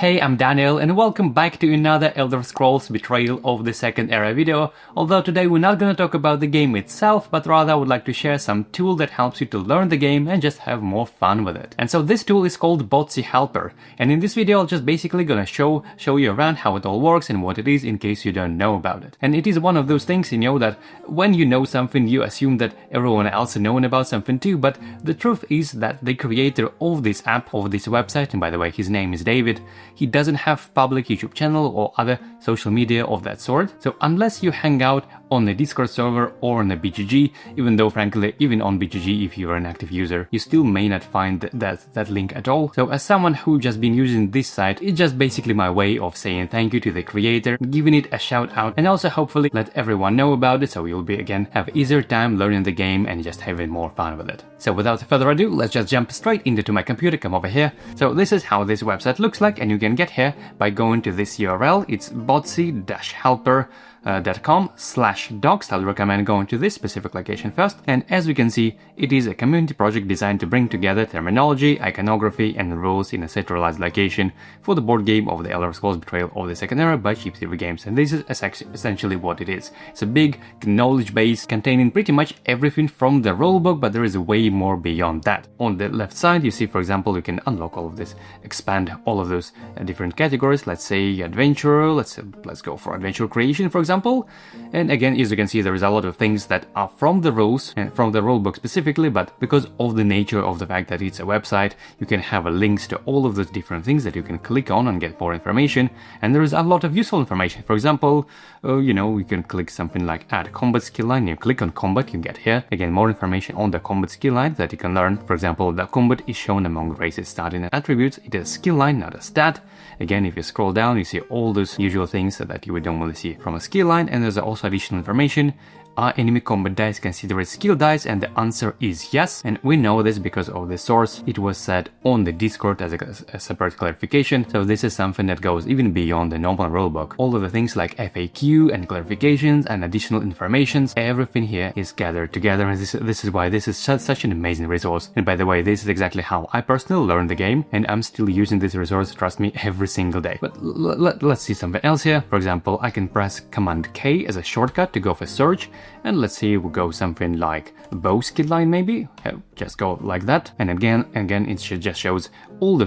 Hey, I'm Daniel and welcome back to another Elder Scrolls Betrayal of the Second Era video. Although today we're not gonna talk about the game itself, but rather I would like to share some tool that helps you to learn the game and just have more fun with it. And so this tool is called Botse Helper, and in this video I'll just basically gonna show you around how it all works and what it is in case you don't know about it. And it is one of those things, you know, that when you know something you assume that everyone else knows about something too, but the truth is that the creator of this app, of this website, and by the way his name is David, he doesn't have public YouTube channel or other social media of that sort. So unless you hang out on the Discord server or on the BGG, even though frankly even on BGG if you're an active user you still may not find that link at all. So as someone who just been using this site, it's just basically my way of saying thank you to the creator, giving it a shout out, and also hopefully let everyone know about it so you'll be again have easier time learning the game and just having more fun with it. So without further ado, let's just jump straight into my computer. Come over here. So this is how this website looks like, and you can get here by going to this URL. It's botse-helper.com/docs. I'll recommend going to this specific location first, and as we can see, it is a community project designed to bring together terminology, iconography, and rules in a centralized location for the board game of the Elder Scrolls Betrayal of the Second Era by Cheap Silver Games. And this is essentially what it is. It's a big knowledge base containing pretty much everything from the rulebook, but there is way more beyond that. On the left side you see, for example, you can unlock all of this, expand all of those different categories. Let's say adventure, let's go for adventure creation, for example. And again, as you can see, there is a lot of things that are from the rules and from the rulebook specifically, but because of the nature of the fact that it's a website, you can have links to all of those different things that you can click on and get more information. And there is a lot of useful information. For example, you know, you can click something like add combat skill line. You click on combat, you get here again more information on the combat skill line that you can learn. For example, the combat is shown among races, starting attributes. It is a skill line, not a stat. Again, if you scroll down, you see all those usual things that you would normally see from a skill line, and there's also additional information. Are enemy combat dice considered skill dice? And the answer is yes, and we know this because of the source. It was said on the Discord as a separate clarification, so this is something that goes even beyond the normal rulebook. All of the things like FAQ and clarifications and additional informations, everything here is gathered together, and this is why this is such an amazing resource. And by the way, this is exactly how I personally learned the game, and I'm still using this resource, trust me, every single day. But let's see something else here. For example, I can press Command K as a shortcut to go for search. And let's see, we'll go something like bow skill line maybe. Just go like that, and again it just shows all the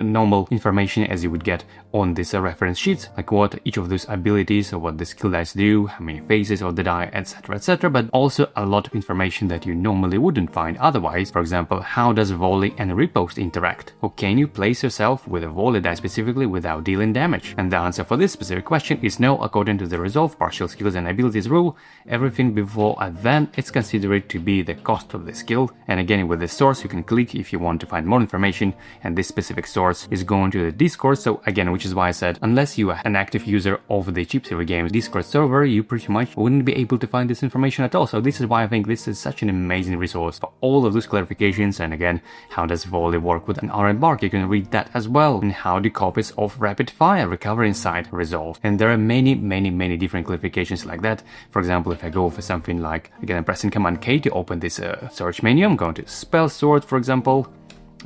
normal information as you would get on this reference sheets, like what each of those abilities or what the skill dice do, how many phases of the die, etc, etc, but also a lot of information that you normally wouldn't find otherwise. For example, how does volley and riposte interact, or can you place yourself with a volley die specifically without dealing damage? And the answer for this specific question is no. According to the resolve partial skills and abilities rule, everything before and then it's considered to be the cost of the skill. And again, with this source you can click if you want to find more information, and this specific source is going to the Discord. So again, which is why I said unless you are an active user of the Cheap Silver Games Discord server, you pretty much wouldn't be able to find this information at all. So this is why I think this is such an amazing resource for all of those clarifications. And again, how does volley work with an RN bark, you can read that as well. And how do copies of rapid fire recover inside resolve? And there are many different clarifications like that. For example, if I go for something like, again, I'm pressing Command K to open this search menu, I'm going to spell sword, for example,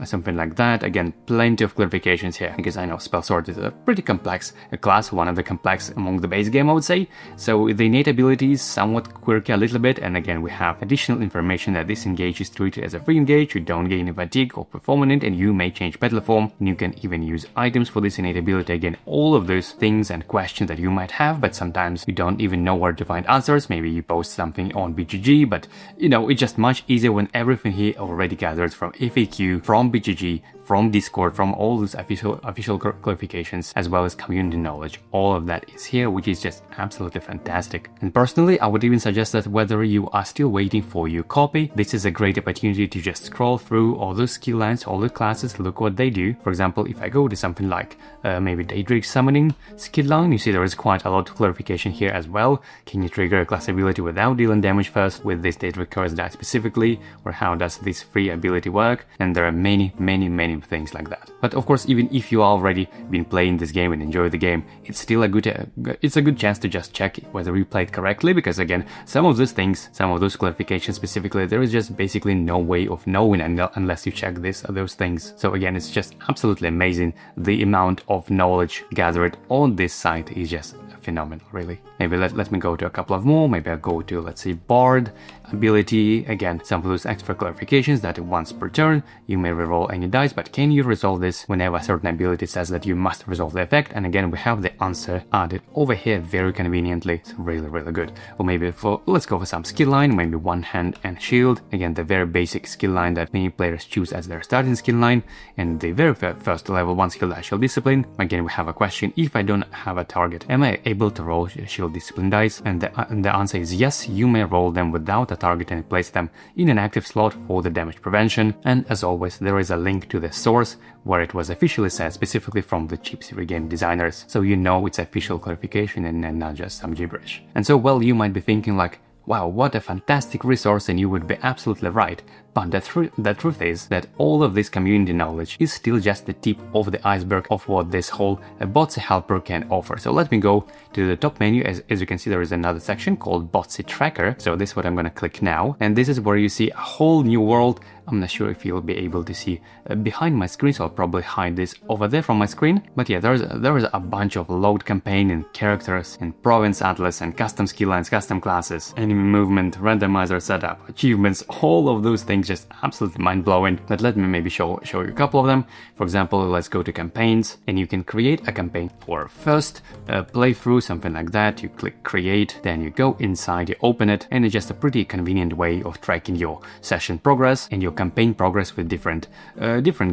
something like that. Again, plenty of clarifications here, because I know spell sword is a pretty complex class, one of the complex among the base game, I would say. So the innate ability is somewhat quirky a little bit, and again we have additional information that this engage is treated as a free engage. You don't gain fatigue or performing it, and you may change battle form, and you can even use items for this innate ability. Again, all of those things and questions that you might have, but sometimes you don't even know where to find answers. Maybe you post something on BGG, but you know, it's just much easier when everything here already gathered from FAQ, from BGG, from Discord, from all those official clarifications, as well as community knowledge. All of that is here, which is just absolutely fantastic. And personally, I would even suggest that whether you are still waiting for your copy, this is a great opportunity to just scroll through all those skill lines, all the classes, look what they do. For example, if I go to something like maybe Daedric Summoning skill line, you see there is quite a lot of clarification here as well. Can you trigger a class ability without dealing damage first with this Daedric curse die specifically, or how does this free ability work? And there are many maybe things like that. But of course, even if you already been playing this game and enjoy the game, it's still a good chance to just check whether you played correctly, because again, some of those things, some of those clarifications specifically, there is just basically no way of knowing unless you check those things. So again, it's just absolutely amazing. The amount of knowledge gathered on this site is just phenomenal, really. Maybe let me go to a couple of more. Maybe I'll go to, let's see, Bard ability. Again, some of those extra clarifications that once per turn you may reroll any dice, but can you resolve this whenever a certain ability says that you must resolve the effect? And again, we have the answer added over here very conveniently. It's really good. Or maybe let's go for some skill line, maybe one hand and shield. Again, the very basic skill line that many players choose as their starting skill line, and the very first level 1 skill, Shield Discipline. Again, we have a question: if I don't have a target, am I able to roll Shield Discipline dice? And the answer is yes, you may roll them without a target and place them in an active slot for the damage prevention. And as always, there is a link to the source where it was officially said, specifically from the Chip Series game designers, so you know it's official clarification and not just some gibberish. And so, well, you might be thinking like, wow, what a fantastic resource, and you would be absolutely right. But the truth is that all of this community knowledge is still just the tip of the iceberg of what this whole Botse Helper can offer. So let me go to the top menu. As you can see, there is another section called Botse Tracker. So this is what I'm going to click now. And this is where you see a whole new world. I'm not sure if you'll be able to see behind my screen, so I'll probably hide this over there from my screen. But yeah, there is a bunch of load campaign and characters and province atlas and custom skill lines, custom classes, enemy movement, randomizer setup, achievements, all of those things just absolutely mind-blowing. But let me maybe show you a couple of them. For example, let's go to campaigns, and you can create a campaign for first playthrough, something like that. You click create, then you go inside, you open it, and it's just a pretty convenient way of tracking your session progress and your campaign progress with different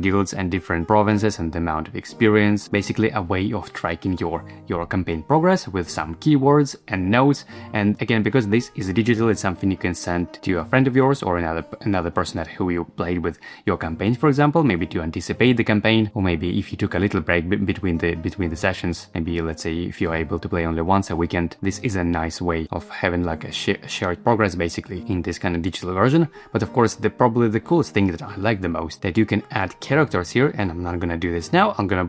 guilds and different provinces and the amount of experience. Basically a way of tracking your campaign progress with some keywords and notes. And again, because this is digital, it's something you can send to a friend of yours or another person who you played with your campaign, for example, maybe to anticipate the campaign, or maybe if you took a little break between the sessions, maybe let's say if you're able to play only once a weekend, this is a nice way of having like a shared progress basically in this kind of digital version. But of course, probably the coolest thing that I like the most, that you can add characters here, and I'm not gonna do this now. I'm gonna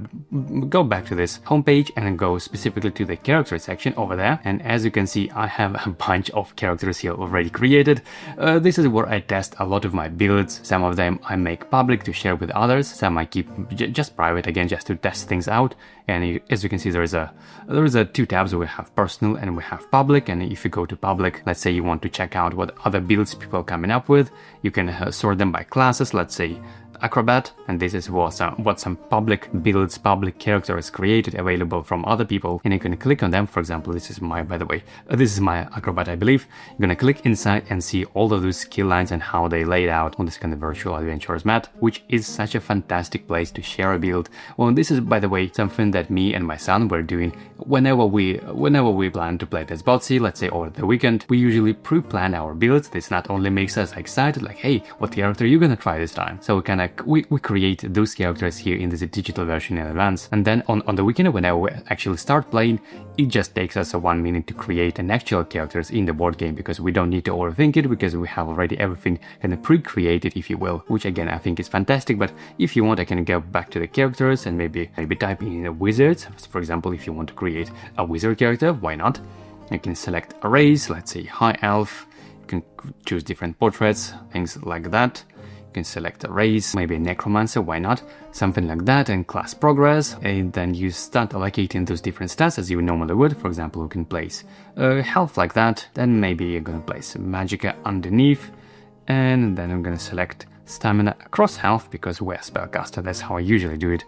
go back to this homepage and go specifically to the character section over there. And as you can see, I have a bunch of characters here already created. This is where I test a lot of my builds. Some of them I make public to share with others. Some I keep just private, again, just to test things out. And as you can see, there is a two tabs. We have personal and we have public. And if you go to public, let's say you want to check out what other builds people are coming up with, you can sort them by classes. Let's say Acrobat, and this is what some public builds, public characters created available from other people, and you can click on them. For example, this is my, by the way, this is my Acrobat, I believe. You're gonna click inside and see all of those skill lines and how they laid out on this kind of virtual adventures mat, which is such a fantastic place to share a build. Well, this is, by the way, something that me and my son were doing whenever we plan to play this Botse, let's say over the weekend. We usually pre-plan our builds. This not only makes us excited, like, hey, what character are you gonna try this time? So we create those characters here in this digital version in advance, and then on the weekend, whenever we actually start playing, it just takes us 1 minute to create an actual characters in the board game, because we don't need to overthink it, because we have already everything kind of pre-created, if you will, which again I think is fantastic. But if you want, I can go back to the characters and maybe type in the wizards. For example, if you want to create a wizard character, why not? You can select a race, let's say high elf. You can choose different portraits, things like that. You can select a race, maybe a necromancer, why not? Something like that, and class progress, and then you start allocating those different stats as you normally would. For example, you can place health like that, then maybe you're gonna place magicka underneath, and then I'm gonna select stamina across health, because we're a spellcaster, that's how I usually do it.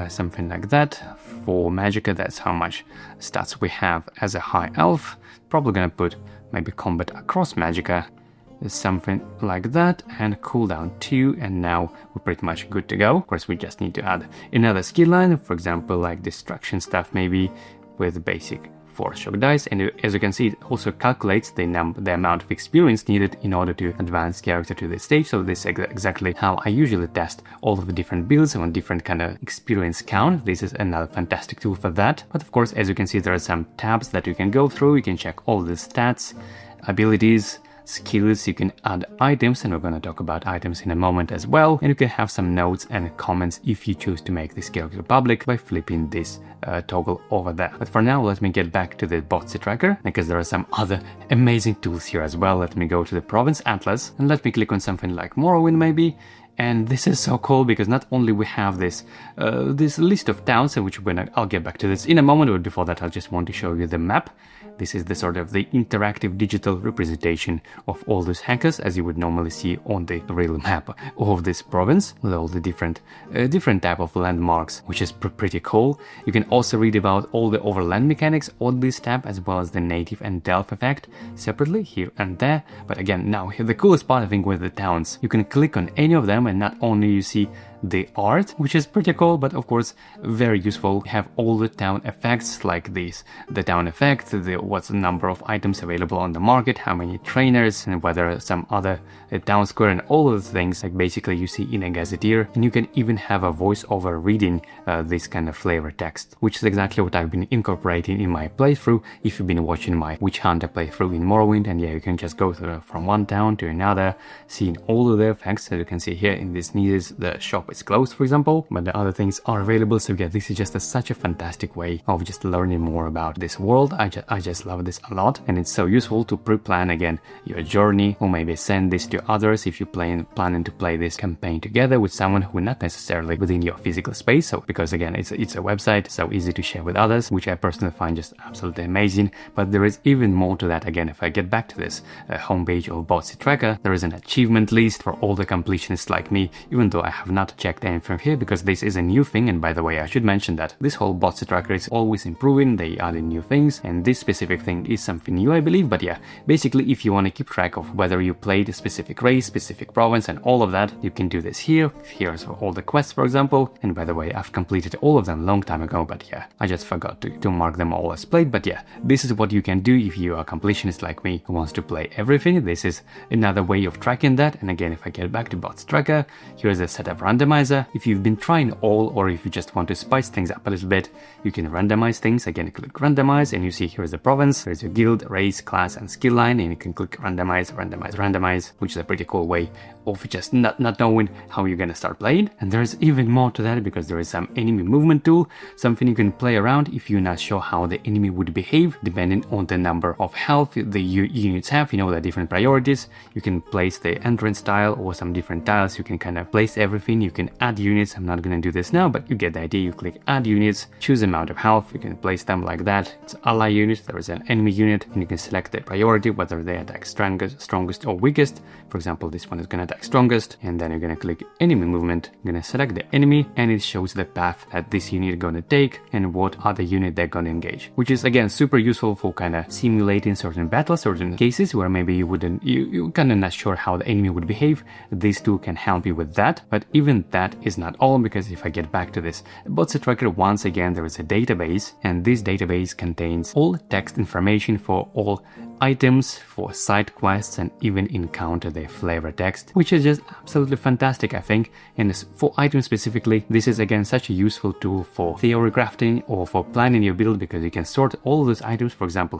Something like that. For magicka, that's how much stats we have as a high elf. Probably gonna put maybe combat across magicka, something like that, and cooldown 2, and now we're pretty much good to go. Of course, we just need to add another skill line, for example, like distraction stuff, maybe with basic force shock dice. And as you can see, it also calculates the amount of experience needed in order to advance character to this stage. So this is exactly how I usually test all of the different builds on different kind of experience count. This is another fantastic tool for that. But of course, as you can see, there are some tabs that you can go through. You can check all the stats, abilities, skills, you can add items, and we're going to talk about items in a moment as well, and you can have some notes and comments if you choose to make this character public by flipping this toggle over there. But for now, let me get back to the Botse tracker, because there are some other amazing tools here as well. Let me go to the province atlas and let me click on something like Morrowind maybe. And this is so cool because not only we have this this list of towns, which I'll get back to this in a moment, but before that I just want to show you the map. This is the sort of the interactive digital representation of all those hackers as you would normally see on the real map of this province with all the different type of landmarks, which is pretty cool. You can also read about all the overland mechanics on this tab, as well as the native and delve effect separately here and there. But again, now the coolest part I think with the towns, you can click on any of them and not only you see the art, which is pretty cool, but of course very useful. You have all the town effects like these, the town effect, what's the number of items available on the market, how many trainers, and whether some other town square, and all of the things like basically you see in a gazetteer. And you can even have a voiceover reading this kind of flavor text, which is exactly what I've been incorporating in my playthrough. If you've been watching my Witch Hunter playthrough in Morrowind, and yeah, you can just go from one town to another, seeing all of the effects. As you can see here in this news, the shop is closed, for example, but the other things are available. So yeah, this is just such a fantastic way of just learning more about this world. I just love this a lot, and it's so useful to pre-plan again your journey, or maybe send this to others if you're planning to play this campaign together with someone who not necessarily within your physical space. So because again, it's a website, so easy to share with others, which I personally find just absolutely amazing. But there is even more to that. Again, if I get back to this homepage of Botse tracker, there is an achievement list for all the completionists like me, even though I have not checked anything here because this is a new thing. And by the way, I should mention that this whole Botse tracker is always improving. They added new things, and this specific thing is something new, I believe. But yeah, basically if you want to keep track of whether you played a specific race, specific province, and all of that, you can do this here. Here's all the quests, for example. And by the way, I've completed all of them a long time ago, but yeah, I just forgot to mark them all as played. But yeah, this is what you can do if you are a completionist like me who wants to play everything. This is another way of tracking that. And again, if I get back to Botse tracker, here's a setup randomizer. If you've been trying all, or if you just want to spice things up a little bit, you can randomize things. Again, click randomize, and you see here's the province, there's your guild, race, class, and skill line, and you can click randomize, which is a pretty cool way of just not knowing how you're gonna start playing. And there's even more to that, because there is some enemy movement tool, something you can play around if you're not sure how the enemy would behave depending on the number of health the units have. You know, the different priorities. You can place the entrance tile or some different tiles. You can kind of place everything. You can add units. I'm not gonna do this now, but you get the idea. You click add units, choose amount of health, you can place them like that. It's ally unit, there is an enemy unit, and you can select the priority, whether they attack strongest or weakest. For example, this one is gonna attack strongest, and then you're gonna click enemy movement, you're gonna select the enemy, and it shows the path that this unit is gonna take and what other unit they're gonna engage, which is again super useful for kind of simulating certain battles, certain cases where maybe you kind of not sure how the enemy would behave. This tool can help you with that. But even that is not all, because if I get back to this Botse tracker, once again there is a database, and this database contains all text information for all items, for side quests, and even encounter the flavor text, which is just absolutely fantastic, I think. And for items specifically, this is again such a useful tool for theory crafting or for planning your build, because you can sort all those items. For example,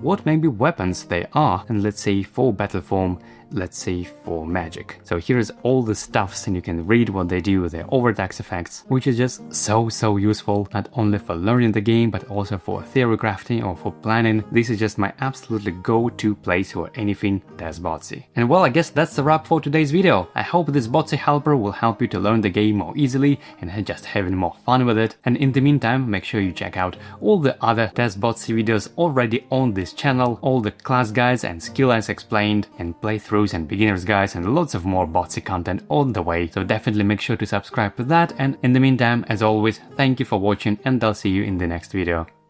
what maybe weapons they are, and let's say for battle form, let's say for magic. So here's all the stuffs, and you can read what they do, their overtax effects, which is just so useful, not only for learning the game, but also for theory crafting or for planning. This is just my absolutely go-to place for anything that's Botse. And well, I guess that's the wrap for today's video. I hope this Botse helper will help you to learn the game more easily and just having more fun with it. And in the meantime, make sure you check out all the other test Botse videos already on this channel, all the class guides and skill lines explained, and playthroughs and beginners guides, and lots of more Botse content on the way. So definitely make sure to subscribe to that. And in the meantime, as always, thank you for watching, and I'll see you in the next video.